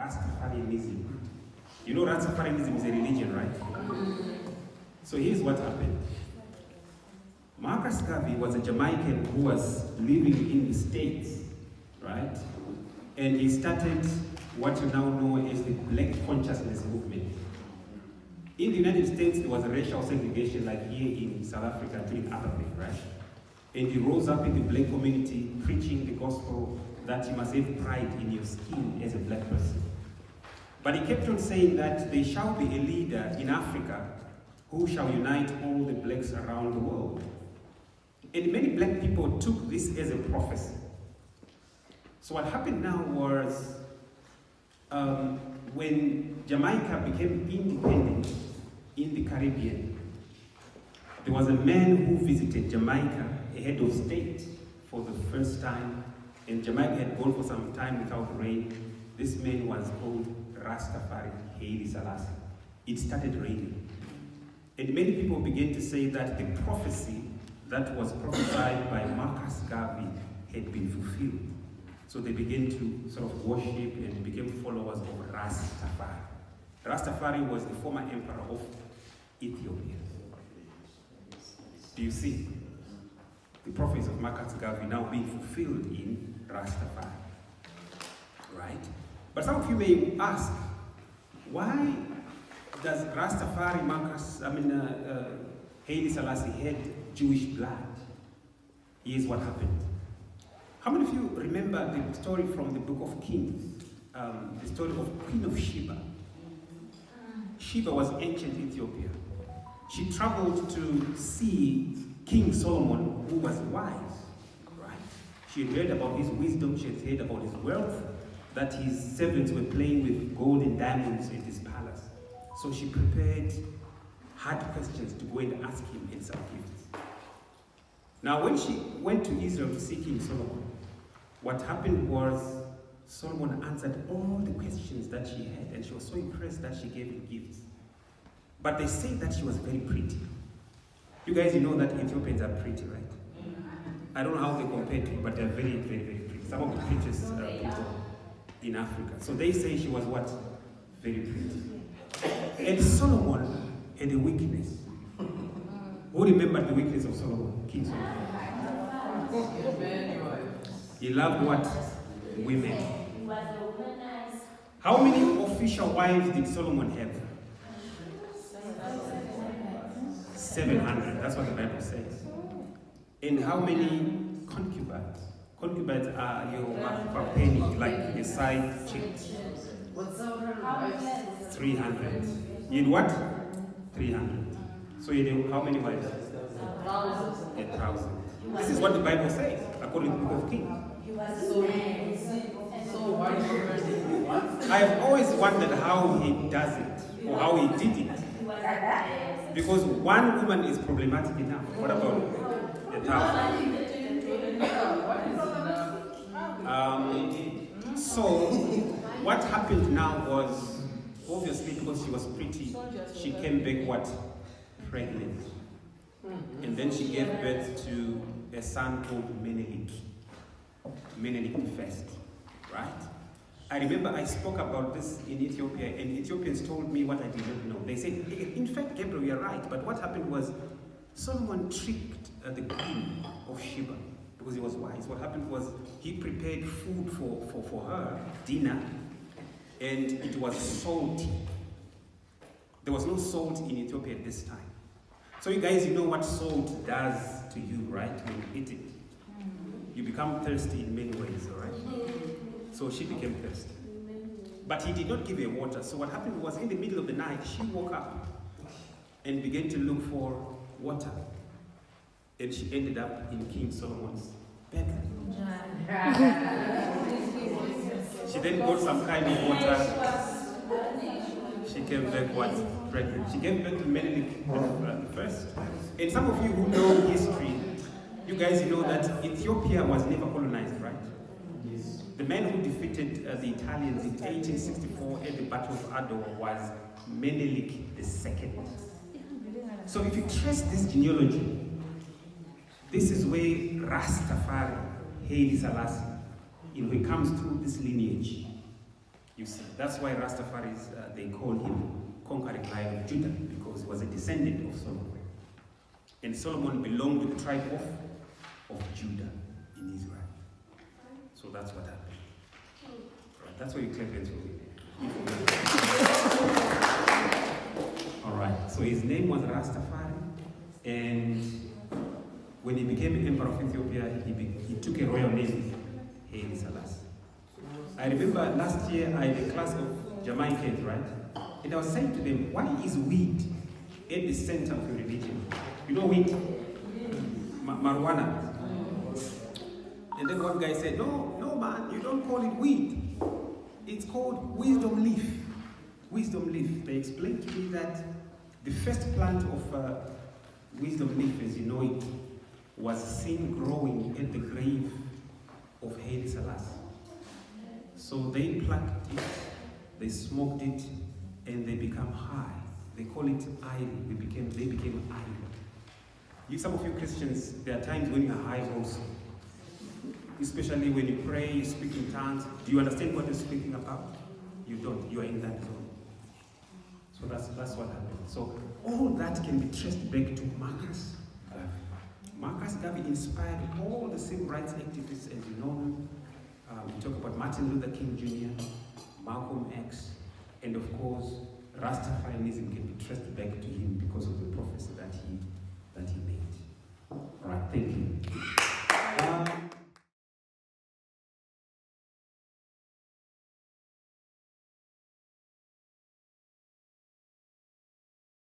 Rastafarianism. You know Rastafarianism is a religion, right? So here's what happened. Marcus Garvey was a Jamaican who was living in the States, right? And he started what you now know as the Black Consciousness Movement. In the United States, there was a racial segregation like here in South Africa during apartheid, right? And he rose up in the black community preaching the gospel that you must have pride in your skin as a black person. But he kept on saying that there shall be a leader in Africa who shall unite all the blacks around the world. And many black people took this as a prophecy. So what happened now was, when Jamaica became independent in the Caribbean, there was a man who visited Jamaica, a head of state, for the first time, and Jamaica had gone for some time without rain. This man was called Rastafari Haile Selassie. It started raining. And many people began to say that the prophecy that was prophesied by Marcus Garvey had been fulfilled. So they began to sort of worship and became followers of Rastafari. Rastafari was the former emperor of Ethiopia. Do you see the prophecies of Marcus Garvey now being fulfilled in Rastafari? Right? But some of you may ask, why does Rastafari Haile Selassie had Jewish blood? Here's what happened. How many of you remember the story from the book of Kings? The story of Queen of Sheba. Sheba was ancient Ethiopia. She traveled to see King Solomon, who was wise, right? She had heard about his wisdom, she had heard about his wealth, that his servants were playing with gold and diamonds in his palace. So she prepared hard questions to go and ask him and some gifts. Now when she went to Israel to see King Solomon, what happened was Solomon answered all the questions that she had, and she was so impressed that she gave him gifts. But they say that she was very pretty. You guys, you know that Ethiopians are pretty, right? I don't know how they compare to you, but they're very, very, very pretty. Some of the prettiest people in Africa. So they say she was what? Very pretty. And Solomon had a weakness. Who remembered the weakness of Solomon? King Solomon. He loved what? Women. How many official wives did Solomon have? 700. That's what the Bible says. And how many concubines? Concubines are your penny, like a side chick. 300. You had what? 300. So you had how many wives? 1,000. This is what the Bible says, according to the book of Kings. I have always wondered how he does it, or how he did it. Because one woman is problematic enough. What about 1,000? So, what happened now was, obviously because she was pretty, she came back what? Pregnant. And then she gave birth to a son called Menelik. Menelik the First, right? I remember I spoke about this in Ethiopia, and Ethiopians told me what I did not know. They said, in fact, Gabriel, you're right, but what happened was Solomon tricked the queen of Sheba because he was wise. What happened was he prepared food for her, dinner, and it was salty. There was no salt in Ethiopia at this time. So you guys, you know what salt does to you, right? When you eat it. You become thirsty in many ways, all right? So she became thirsty. But he did not give her water. So what happened was in the middle of the night, she woke up and began to look for water. And she ended up in King Solomon's bedroom. She then got some kind of water. She came back what? Pregnant. She gave birth to Menelik the First. And some of you who know history, you guys know that Ethiopia was never colonized, right? Yes. The man who defeated the Italians in 1864 at the Battle of Adwa was Menelik II. So if you trace this genealogy, this is where Rastafari, Haile Selassie, he comes through this lineage. You see, that's why Rastafaris, they call him conquering Lion of Judah, because he was a descendant of Solomon. And Solomon belonged to the tribe of Judah in Israel. So that's what happened. Right, that's why you clap hands for me. All right, so his name was Rastafari, and when he became emperor of Ethiopia, he took a royal name, Haile Selassie. I remember last year I had a class of Jamaicans, right? And I was saying to them, why is weed at the center of your religion? You know weed? Marijuana. And then one guy said, no man, you don't call it weed. It's called wisdom leaf. Wisdom leaf. They explained to me that the first plant of wisdom leaf, as you know it, was seen growing at the grave of Haile Selassie. So they plucked it, they smoked it, and they become high. They call it idol. They became idol. Some of you Christians, there are times when you are high also. Especially when you pray, you speak in tongues. Do you understand what you're speaking about? You don't. You are in that zone. So that's what happened. So all that can be traced back to Marcus Garvey. Marcus Garvey inspired all the civil rights activists, as you know. We talk about Martin Luther King Jr., Malcolm X, and of course, Rastafarianism can be traced back to him because of the